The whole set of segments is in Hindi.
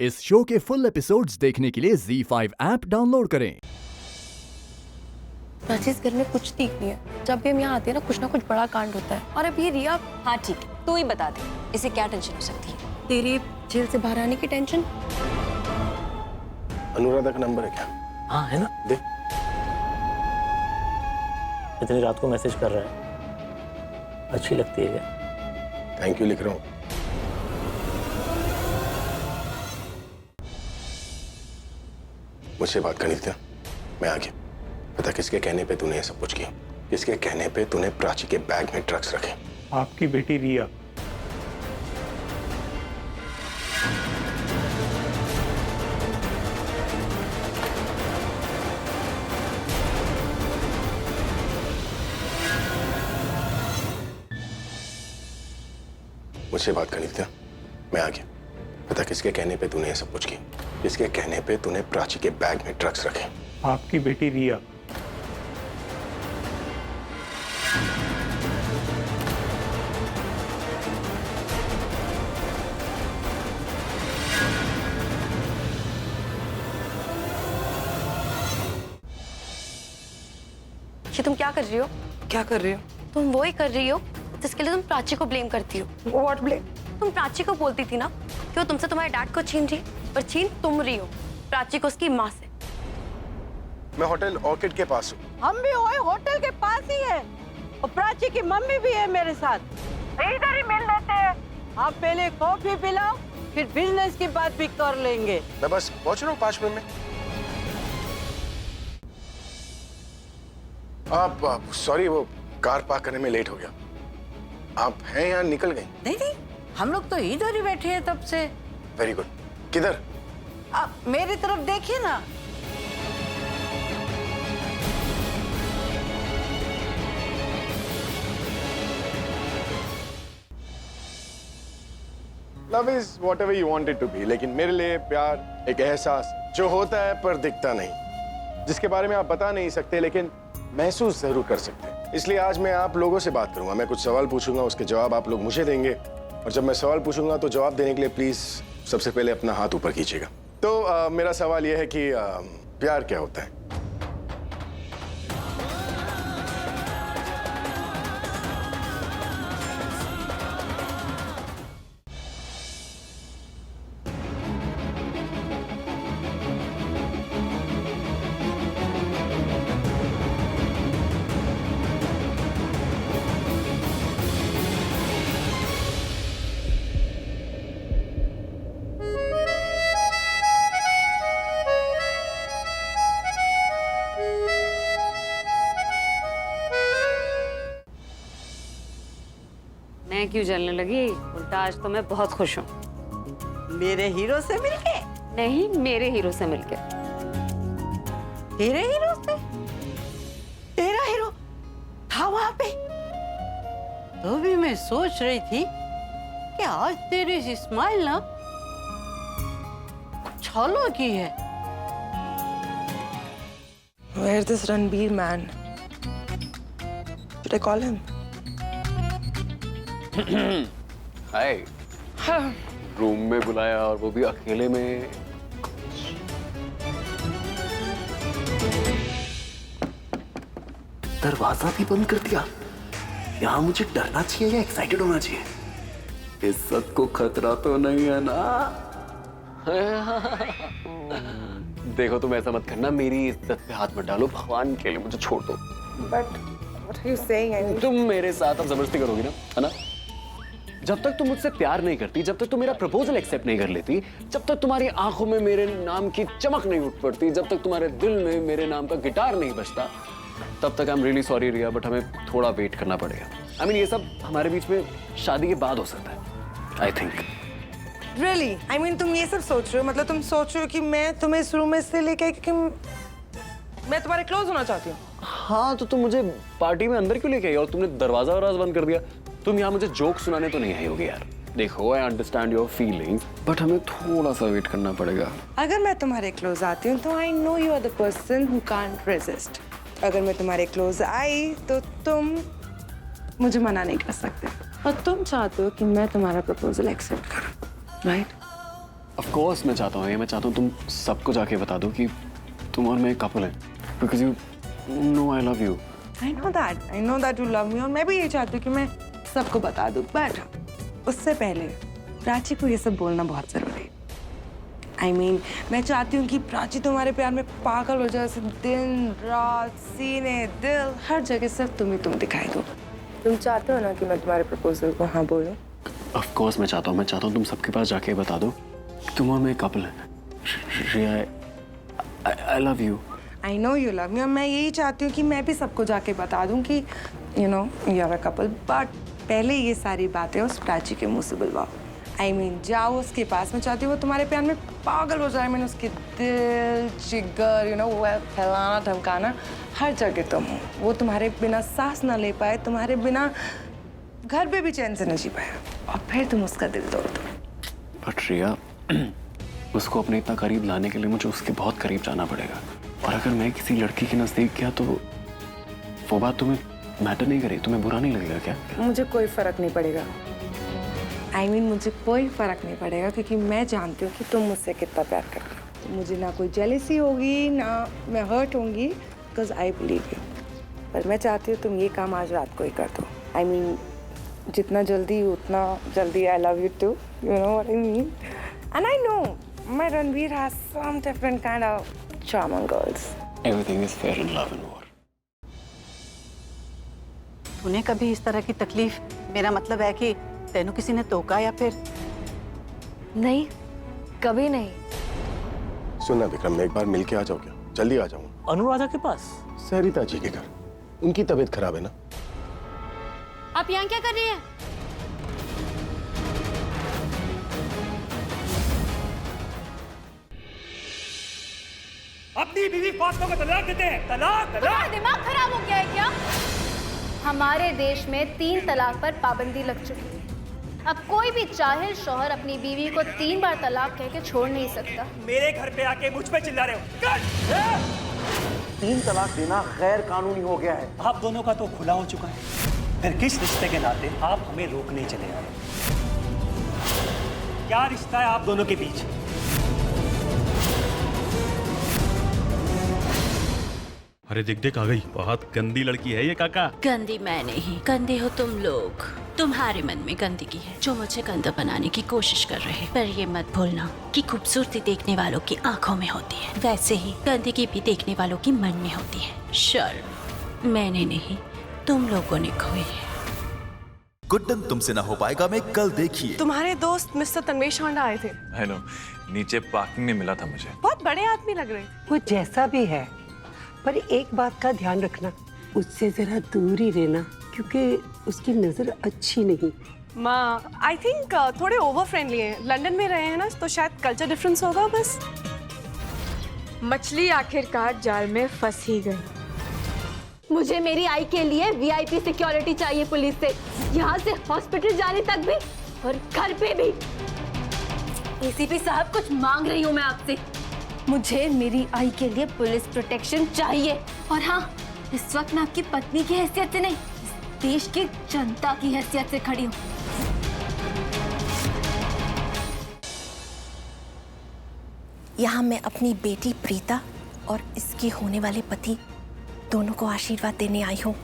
इस शो के फुल एपिसोड्स देखने के लिए ZEE5 ऐप डाउनलोड करें। राजेश घर में कुछ ठीक नहीं है। जब भी हम यहाँ आते हैं ना कुछ बड़ा कांड होता है। और अब ये रिया। हाँ ठीक है, तू ही बता दे इसे क्या टेंशन हो सकती है। तेरी जेल से बाहर आने की टेंशन। अनुराधा का नंबर है क्या? हाँ है ना, दे। इतनी रात को मैसेज कर रहा है, अच्छी लगती है क्या? थैंक यू लिख रहा हूँ। मुझसे बात करनी थी, मैं आ गया। पता किसके कहने पे तूने ये सब कुछ किया? किसके कहने पे तूने प्राची के बैग में ड्रग्स रखे? आपकी बेटी रिया। मुझसे बात करनी थी, मैं आ गया। पता किसके कहने पे तूने ये सब कुछ किया? किसके कहने पे तूने प्राची के बैग में ड्रग्स रखे? आपकी बेटी रिया। ये तुम क्या कर रही हो? क्या कर रही हो? तुम वो ही कर रही हो जिसके लिए तुम प्राची को ब्लेम करती हो। What blame? तुम प्राची को बोलती थी ना कि वो तुमसे तुम्हारे डैड को छीन रही, पर छीन तुम रही हो प्राची को उसकी माँ से। मैं होटल ऑर्किड के पास हूँ। हम भी होटल के पास ही है और प्राची की मम्मी भी है मेरे साथ। इधर ही मिल लेते हैं। आप पहले कॉफी पिलाओ, फिर बिजनेस की बात भी कर लेंगे। मैं बस पहुंच रहा हूँ 5 मिनट में। आप सॉरी, वो कार पार्क करने में लेट हो गया। आप हैं या निकल गई? नहीं, हम लोग तो इधर ही बैठे हैं तब से। Very good. किधर? आप मेरी तरफ देखिए ना। Love is whatever you want it to be, लेकिन मेरे लिए प्यार एक एहसास जो होता है पर दिखता नहीं, जिसके बारे में आप बता नहीं सकते लेकिन महसूस जरूर कर सकते हैं। इसलिए आज मैं आप लोगों से बात करूंगा। मैं कुछ सवाल पूछूंगा, उसके जवाब आप लोग मुझे देंगे, और जब मैं सवाल पूछूंगा तो जवाब देने के लिए प्लीज सबसे पहले अपना हाथ ऊपर कीजिएगा। तो मेरा सवाल यह है कि प्यार क्या होता है? मैं क्यों जलने लगी? उल्टा आज तो मैं बहुत खुश हूँ। मेरे हीरो से मिलके? नहीं, मेरे हीरो से मिलके। तेरे हीरो से? तेरा हीरो था वहां पे? तो भी मैं सोच रही थी कि आज तेरी स्माइल ना कुछ अलग की है। Where's this Ranbir man? Should I call him? हाय। हाँ। रूम में बुलाया और वो भी अकेले में। दरवाजा भी बंद कर दिया। यहाँ मुझे डरना चाहिए या एक्साइटेड होना चाहिए? इज्जत को खतरा तो नहीं है ना? देखो तुम ऐसा मत करना, मेरी इज्जत पे हाथ मत डालो, भगवान के लिए मुझे छोड़ दो। But what are you saying? I mean, तुम मेरे साथ अब जबरदस्ती करोगी ना, है ना? जब तक तुम मुझसे प्यार नहीं करती, जब तक तुम मेरा प्रपोजल एक्सेप्ट नहीं कर लेती, जब तक तुम्हारी आंखों में मेरे नाम की चमक नहीं उठ पड़ती, जब तक तुम्हारे दिल में मेरे नाम का गिटार नहीं बजता, तब तक I am really sorry Riya, but हमें थोड़ा वेट करना पड़ेगा। आई मीन ये सब हमारे बीच में शादी के बाद हो सकता है, I think. really? I mean, तुम ये सब सोच रहे हो? मतलब तुम सोच रहे हो कि मैं तुम्हें इस रूम में से लेके कि मैं तुम्हारे क्लोज होना चाहती हूँ? हाँ तो तुम मुझे पार्टी में अंदर क्यों लेके आई और तुमने दरवाजा वराज बंद कर दिया? तुम यहाँ मुझे जोक सुनाने तो नहीं आई होगी यार। देखो I understand your feelings, but हमें थोड़ा सा वेट करना पड़ेगा। अगर मैं तुम्हारे क्लोज आती हूँ तो I know you are the person who can't resist. अगर मैं तुम्हारे क्लोज आई तो तुम मुझे मना नहीं कर सकते, और तुम चाहते हो कि मैं तुम्हारा प्रपोजल एक्सेप्ट करूं, राइट? ऑफ कोर्स मैं चाहता हूँ तुम सबको जाके बता दो कि तुम और मैं कपल हैं, because you know I love you. I know that you love me, और मैं भी ये चाहती हूँ कि मैं सबको बता दूँ, बट उससे पहले प्राची को ये सब बोलना बहुत जरूरी है। I mean, मैं चाहती हूँ कि प्राची तुम्हारे प्यार में पागल हो जाए, दिन रात सीने दिल हर जगह सिर्फ तुम दिखाई दो। तुम चाहते हो ना कि मैं तुम्हारे प्रपोजल को हाँ बोलूं? ऑफ कोर्स मैं चाहता हूँ तुम सबके पास जाके बता दो कि तुम और मैं कपल हैं। Riya, I love you. I know you love me, और मैं यही चाहती हूँ कि मैं भी सबको जाके बता दूँ कि you know you are a couple, but पहले ये सारी बातें उस प्राची के मुंह से बुलवाओ। I mean, जाओ उसके पास, मैं चाहती हूँ वो तुम्हारे प्यार में पागल हो जाए। मैंने उसके दिल जिगर you know वो फैलाना धमकाना हर जगह तुम हो। वो तुम्हारे बिना सांस ना ले पाए, तुम्हारे बिना घर पे भी चैन से न जी पाए, और फिर तुम उसका दिल तोड़ दो। बट रिया, उसको अपने इतना करीब लाने के लिए मुझे उसके बहुत करीब जाना पड़ेगा, और अगर मैं किसी लड़की के नजदीक गया तो वो बात तुम्हें मैटर नहीं करेगी, तुम्हें बुरा नहीं लगेगा क्या? मुझे कोई फर्क नहीं पड़ेगा। I mean, मुझे कोई फर्क नहीं पड़ेगा, क्योंकि मैं जानती हूँ कि तुम मुझसे कितना प्यार करते हो। तो मुझे ना कोई जेलसी होगी, ना मैं हर्ट होंगी, बिकॉज आई बिलीव यू। पर मैं चाहती हूँ तुम ये काम आज रात को ही कर दो। I mean, जितना जल्दी उतना जल्दी। I love you too, you know what I mean? And I know my Ranveer has some different kind of charm on girls. Everything is fair in love and war. तूने कभी इस तरह की तकलीफ, मेरा मतलब है कि तेनू किसी ने टोका या फिर? नहीं, कभी नहीं। सुनना विक्रम, मैं एक बार मिल के आ जाओ क्या? जल्दी आ जाऊंगा। अनुराधा के पास? सरिता जी के घर। उनकी तबीयत खराब है ना। आप यहाँ क्या कर रही हैं? अपनी बीवी फातिमा को तलाक देते हैं। तलाक तलाक। दिमाग खराब हो गया है क्या? हमारे देश में 3 तलाक पर पाबंदी लग चुकी है। अब कोई भी जाहिल शौहर अपनी बीवी को 3 बार तलाक कह के छोड़ नहीं सकता। मेरे घर पे आके मुझ पे चिल्ला रहे हो। 3 तलाक देना गैर कानूनी हो गया है। आप दोनों का तो खुला हो चुका है, फिर किस रिश्ते के नाते आप हमें रोकने चले आए? क्या रिश्ता है आप दोनों के बीच? अरे देख देख आ गई, बहुत गंदी लड़की है ये काका। गंदी मैं नहीं, गंदे हो तुम लोग। तुम्हारे मन में गंदगी है जो मुझे गंदा बनाने की कोशिश कर रहे हैं। पर ये मत भूलना कि खूबसूरती देखने वालों की आंखों में होती है, वैसे ही गंदगी भी देखने वालों की मन में होती है। शर्म मैंने नहीं, तुम लोगों ने खोई है। गुड्डन तुमसे ना हो पाएगा में कल देखिए। तुम्हारे दोस्त मिस्टर तन्वेश होंडा आए थे। आई नो, नीचे पार्किंग में मिला था मुझे। बहुत बड़े आदमी लग रहे थे। वो जैसा भी है, पर एक बात का ध्यान रखना, उससे जरा दूर ही रहना, क्योंकि उसकी नजर अच्छी नहीं। माँ, आई थिंक थोड़े ओवर फ्रेंडली हैं। लंदन में रहे हैं ना, तो शायद कल्चर डिफरेंस होगा बस। मछली आखिरकार जाल में फंस ही गई। मुझे मेरी आई के लिए VIP सिक्योरिटी चाहिए पुलिस से, यहाँ से हॉस्पिटल जाने तक भी और घर पे भी। ACP साहब, कुछ मांग रही हूँ मैं आपसे। मुझे मेरी आई के लिए पुलिस प्रोटेक्शन चाहिए, और हाँ, इस वक्त मैं आपकी पत्नी की हैसियत से नहीं, इस देश की जनता की हैसियत से खड़ी हूँ। यहाँ मैं अपनी बेटी प्रीता और इसके होने वाले पति दोनों को आशीर्वाद देने आई हूँ।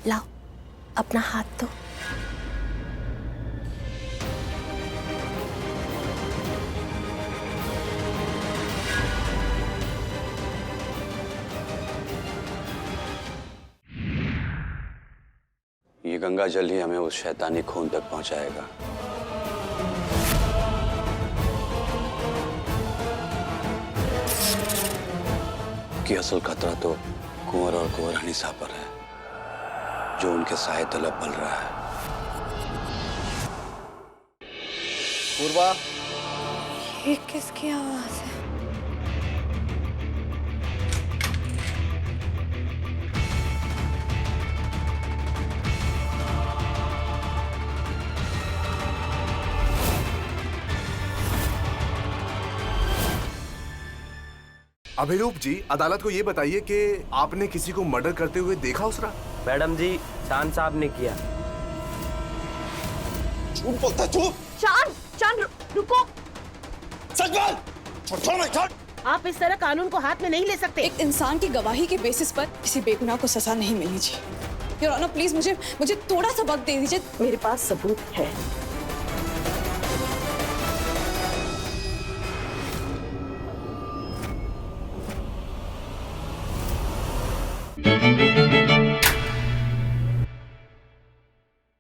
लाओ अपना हाथ दो। ये गंगा जल ही हमें उस शैतानी खून तक पहुंचाएगा। कि असल खतरा तो कुंवर और कुंवरानी साहब पर है, जो उनके साए तलब पल रहा है। पूर्वा, ये किसकी आवाज है? अभिरूप जी, अदालत को ये बताइए कि आपने किसी को मर्डर करते हुए देखा उस रात? मैडम जी, चांद साहब ने किया। झूठ बोलता, चुप। चांद, चांद रुको। सच बोल। छोड़ मैं छोड़। आप इस तरह कानून को हाथ में नहीं ले सकते। एक इंसान की गवाही के बेसिस पर किसी बेगुनाह को सजा नहीं मिलनी चाहिए। योर ऑनर प्लीज मुझे थोड़ा सा वक्त दे दीजिए। मेरे पास सबूत है।